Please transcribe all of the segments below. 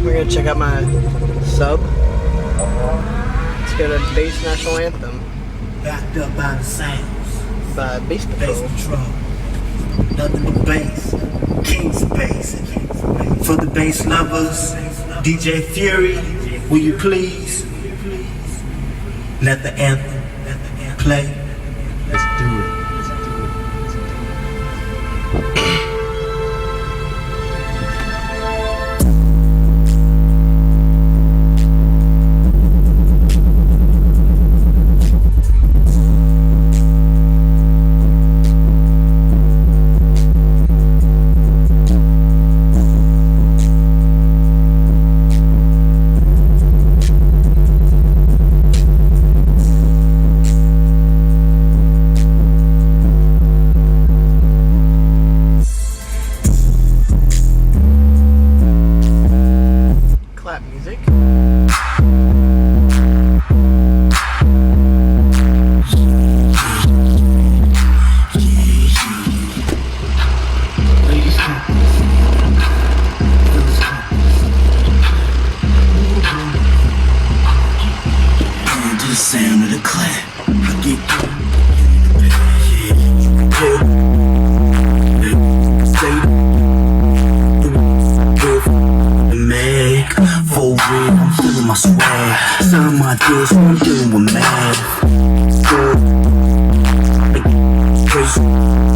we're gonna check out my sub. Let's go to Bass National Anthem. Backed up by the sounds. By Bass Patrol. Bass Patrol. Nothing but bass. King's bass. For the bass lovers, DJ Fury, will you please let the anthem play? Let's do it. Clap music. To the sound of the clap, I get for real, I'm feeling my swag. Sign my deals, I'm dealing with mad.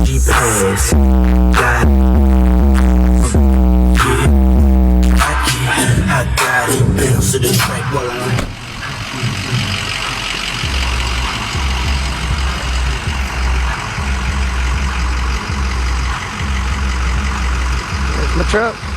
G-Pass. I got it. Bounce to the track while I There's my truck.